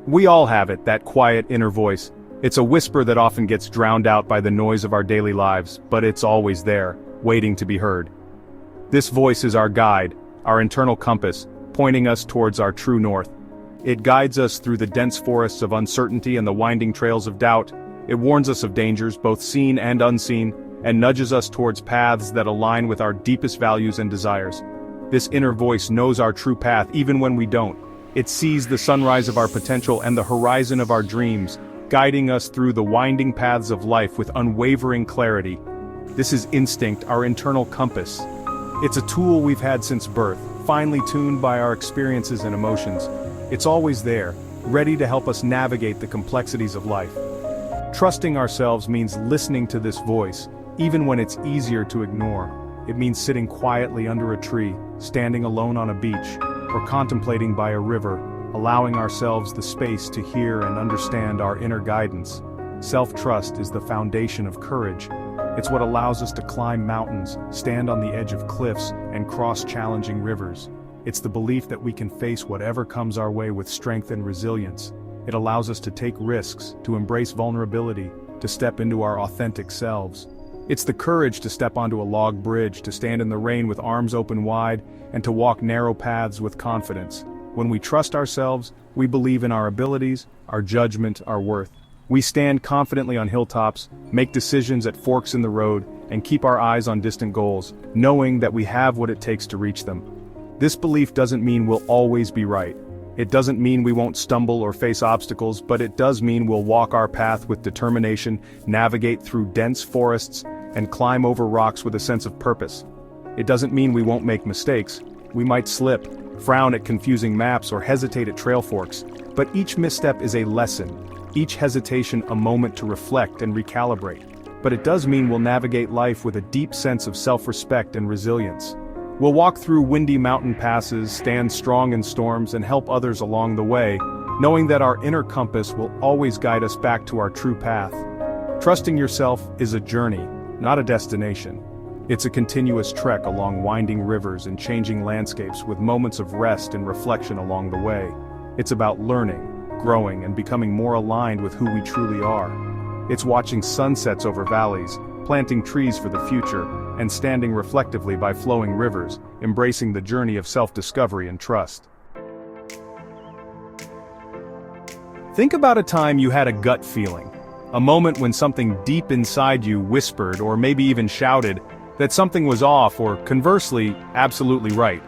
We all have it, that quiet inner voice. It's a whisper that often gets drowned out by the noise of our daily lives, but it's always there, waiting to be heard. This voice is our guide, our internal compass, pointing us towards our true north. It guides us through the dense forests of uncertainty and the winding trails of doubt. It warns us of dangers, both seen and unseen, and nudges us towards paths that align with our deepest values and desires. This inner voice knows our true path even when we don't. It sees the sunrise of our potential and the horizon of our dreams, guiding us through the winding paths of life with unwavering clarity. This is instinct, our internal compass. It's a tool we've had since birth, finely tuned by our experiences and emotions. It's always there, ready to help us navigate the complexities of life. Trusting ourselves means listening to this voice, even when it's easier to ignore. It means sitting quietly under a tree, standing alone on a beach, or contemplating by a river, allowing ourselves the space to hear and understand our inner guidance. Self-trust is the foundation of courage. It's what allows us to climb mountains, stand on the edge of cliffs, and cross challenging rivers. It's the belief that we can face whatever comes our way with strength and resilience. It allows us to take risks, to embrace vulnerability, to step into our authentic selves. It's the courage to step onto a log bridge, to stand in the rain with arms open wide, and to walk narrow paths with confidence. When we trust ourselves, we believe in our abilities, our judgment, our worth. We stand confidently on hilltops, make decisions at forks in the road, and keep our eyes on distant goals, knowing that we have what it takes to reach them. This belief doesn't mean we'll always be right. It doesn't mean we won't stumble or face obstacles, but it does mean we'll walk our path with determination, navigate through dense forests, and climb over rocks with a sense of purpose. It doesn't mean we won't make mistakes. We might slip, frown at confusing maps, or hesitate at trail forks, but each misstep is a lesson, each hesitation a moment to reflect and recalibrate. But it does mean we'll navigate life with a deep sense of self-respect and resilience. We'll walk through windy mountain passes, stand strong in storms, and help others along the way, knowing that our inner compass will always guide us back to our true path. Trusting yourself is a journey, not a destination. It's a continuous trek along winding rivers and changing landscapes with moments of rest and reflection along the way. It's about learning, growing, and becoming more aligned with who we truly are. It's watching sunsets over valleys, planting trees for the future, and standing reflectively by flowing rivers, embracing the journey of self-discovery and trust. Think about a time you had a gut feeling, a moment when something deep inside you whispered or maybe even shouted that something was off, or conversely, absolutely right.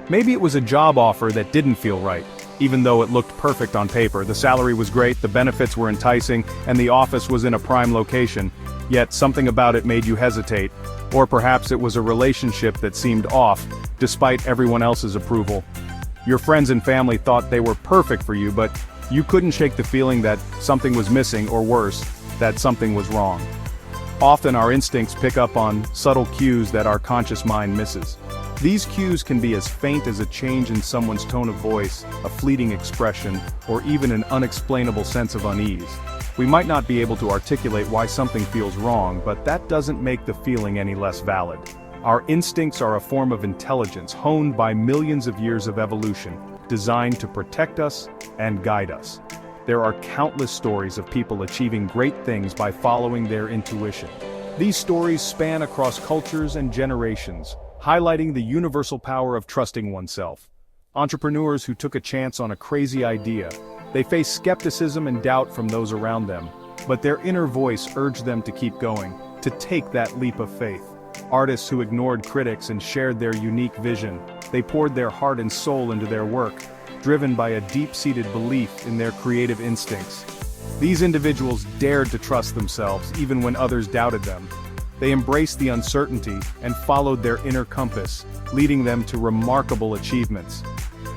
Maybe it was a job offer that didn't feel right, even though it looked perfect on paper. The salary was great, the benefits were enticing, and the office was in a prime location, yet something about it made you hesitate. Or perhaps it was a relationship that seemed off, despite everyone else's approval. Your friends and family thought they were perfect for you, but you couldn't shake the feeling that something was missing, or worse, that something was wrong. Often our instincts pick up on subtle cues that our conscious mind misses. These cues can be as faint as a change in someone's tone of voice, a fleeting expression, or even an unexplainable sense of unease. We might not be able to articulate why something feels wrong, but that doesn't make the feeling any less valid. Our instincts are a form of intelligence honed by millions of years of evolution, designed to protect us and guide us. There are countless stories of people achieving great things by following their intuition. These stories span across cultures and generations, highlighting the universal power of trusting oneself. Entrepreneurs who took a chance on a crazy idea. They faced skepticism and doubt from those around them, but their inner voice urged them to keep going, to take that leap of faith. Artists who ignored critics and shared their unique vision. They poured their heart and soul into their work, driven by a deep-seated belief in their creative instincts. These individuals dared to trust themselves even when others doubted them. They embraced the uncertainty and followed their inner compass, leading them to remarkable achievements.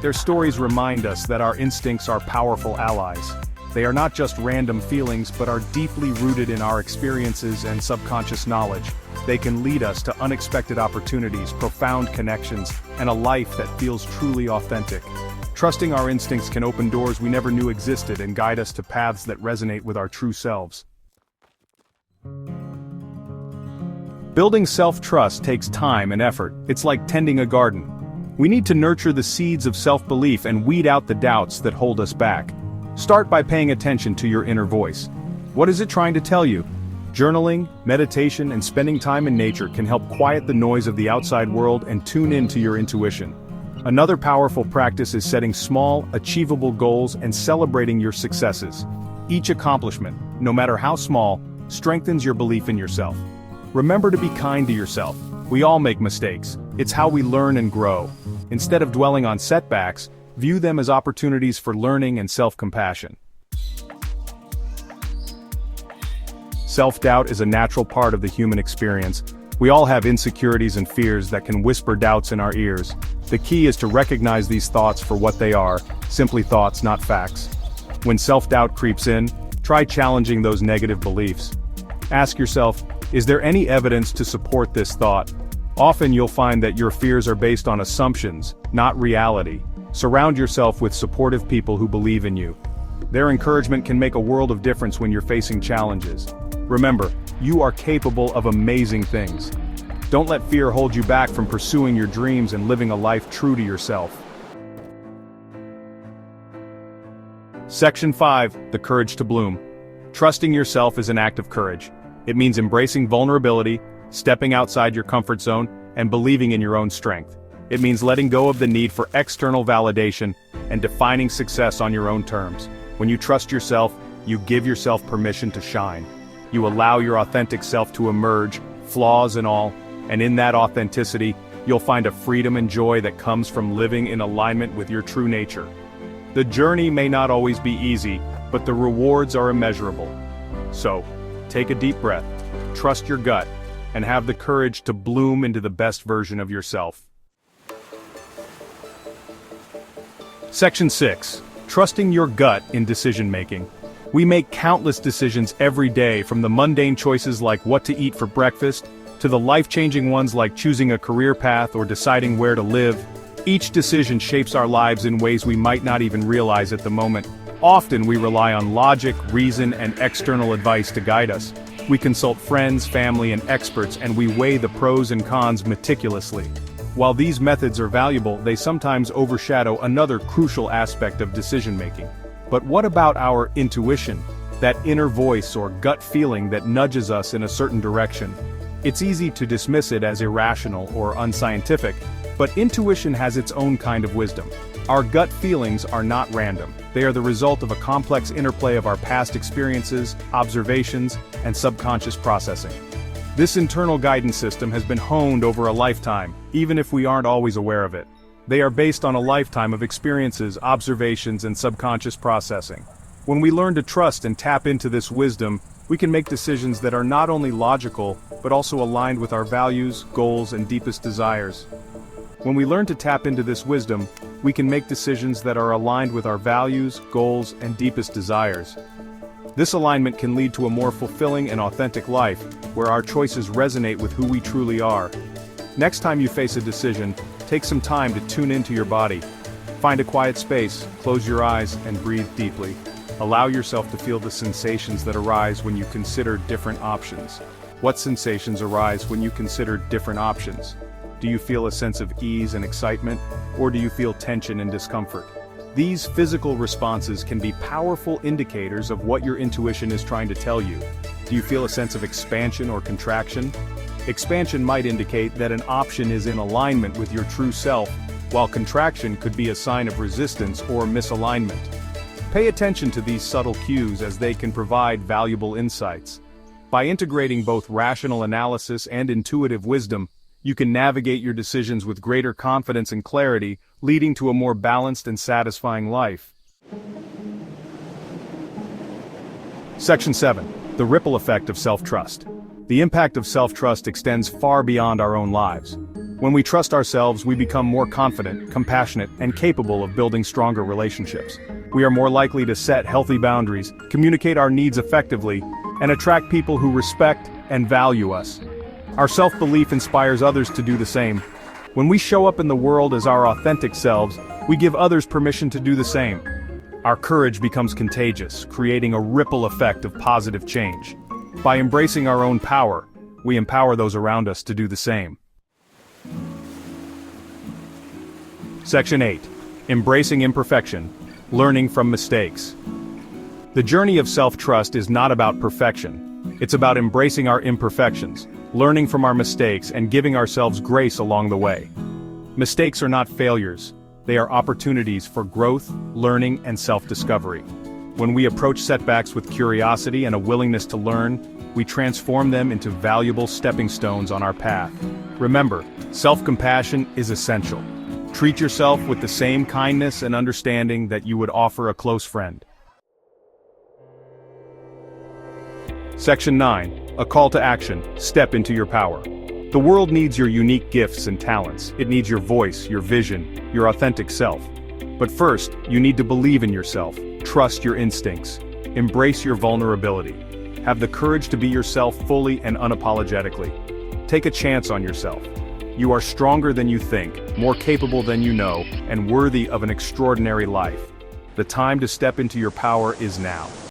Their stories remind us that our instincts are powerful allies. They are not just random feelings, but are deeply rooted in our experiences and subconscious knowledge. They can lead us to unexpected opportunities, profound connections, and a life that feels truly authentic. Trusting our instincts can open doors we never knew existed and guide us to paths that resonate with our true selves. Building self-trust takes time and effort. It's like tending a garden. We need to nurture the seeds of self-belief and weed out the doubts that hold us back. Start by paying attention to your inner voice. What is it trying to tell you? Journaling, meditation, and spending time in nature can help quiet the noise of the outside world and tune into your intuition. Another powerful practice is setting small, achievable goals and celebrating your successes. Each accomplishment, no matter how small, strengthens your belief in yourself. Remember to be kind to yourself. We all make mistakes. It's how we learn and grow. Instead of dwelling on setbacks, view them as opportunities for learning and self-compassion. Self-doubt is a natural part of the human experience. We all have insecurities and fears that can whisper doubts in our ears. The key is to recognize these thoughts for what they are, simply thoughts, not facts. When self-doubt creeps in, try challenging those negative beliefs. Ask yourself, is there any evidence to support this thought? Often you'll find that your fears are based on assumptions, not reality. Surround yourself with supportive people who believe in you. Their encouragement can make a world of difference when you're facing challenges. Remember, you are capable of amazing things. Don't let fear hold you back from pursuing your dreams and living a life true to yourself. Section 5, The Courage to Bloom. Trusting yourself is an act of courage. It means embracing vulnerability, stepping outside your comfort zone, and believing in your own strength. It means letting go of the need for external validation and defining success on your own terms. When you trust yourself, you give yourself permission to shine. You allow your authentic self to emerge, flaws and all, and in that authenticity, you'll find a freedom and joy that comes from living in alignment with your true nature. The journey may not always be easy, but the rewards are immeasurable. So, take a deep breath, trust your gut, and have the courage to bloom into the best version of yourself. Section 6. Trusting your gut in decision-making. We make countless decisions every day, from the mundane choices like what to eat for breakfast, to the life-changing ones like choosing a career path or deciding where to live. Each decision shapes our lives in ways we might not even realize at the moment. Often we rely on logic, reason, and external advice to guide us. We consult friends, family, and experts, and we weigh the pros and cons meticulously. While these methods are valuable, they sometimes overshadow another crucial aspect of decision-making. But what about our intuition, that inner voice or gut feeling that nudges us in a certain direction? It's easy to dismiss it as irrational or unscientific, but intuition has its own kind of wisdom. Our gut feelings are not random. They are the result of a complex interplay of our past experiences, observations, and subconscious processing. This internal guidance system has been honed over a lifetime, even if we aren't always aware of it. They are based on a lifetime of experiences, observations, and subconscious processing. When we learn to trust and tap into this wisdom, we can make decisions that are not only logical, but also aligned with our values, goals, and deepest desires. When we learn to tap into this wisdom, we can make decisions that are aligned with our values, goals, and deepest desires. This alignment can lead to a more fulfilling and authentic life, where our choices resonate with who we truly are. Next time you face a decision, take some time to tune into your body. Find a quiet space, close your eyes, and breathe deeply. Allow yourself to feel the sensations that arise when you consider different options. What sensations arise when you consider different options? Do you feel a sense of ease and excitement, or do you feel tension and discomfort? These physical responses can be powerful indicators of what your intuition is trying to tell you. Do you feel a sense of expansion or contraction? Expansion might indicate that an option is in alignment with your true self, while contraction could be a sign of resistance or misalignment. Pay attention to these subtle cues, as they can provide valuable insights. By integrating both rational analysis and intuitive wisdom, you can navigate your decisions with greater confidence and clarity, leading to a more balanced and satisfying life. Section 7. The ripple effect of self-trust. The impact of self-trust extends far beyond our own lives. When we trust ourselves, we become more confident, compassionate, and capable of building stronger relationships. We are more likely to set healthy boundaries, communicate our needs effectively, and attract people who respect and value us. Our self-belief inspires others to do the same. When we show up in the world as our authentic selves, we give others permission to do the same. Our courage becomes contagious, creating a ripple effect of positive change. By embracing our own power, we empower those around us to do the same. Section 8. Embracing imperfection. Learning from mistakes. The journey of self-trust is not about perfection. It's about embracing our imperfections, learning from our mistakes, and giving ourselves grace along the way. Mistakes are not failures. They are opportunities for growth, learning, and self-discovery. When we approach setbacks with curiosity and a willingness to learn, we transform them into valuable stepping stones on our path. Remember, self-compassion is essential. Treat yourself with the same kindness and understanding that you would offer a close friend. Section 9. A call to action. Step into your power. The world needs your unique gifts and talents. It needs your voice, your vision, your authentic self. But first, you need to believe in yourself, trust your instincts, embrace your vulnerability. Have the courage to be yourself fully and unapologetically. Take a chance on yourself. You are stronger than you think, more capable than you know, and worthy of an extraordinary life. The time to step into your power is now.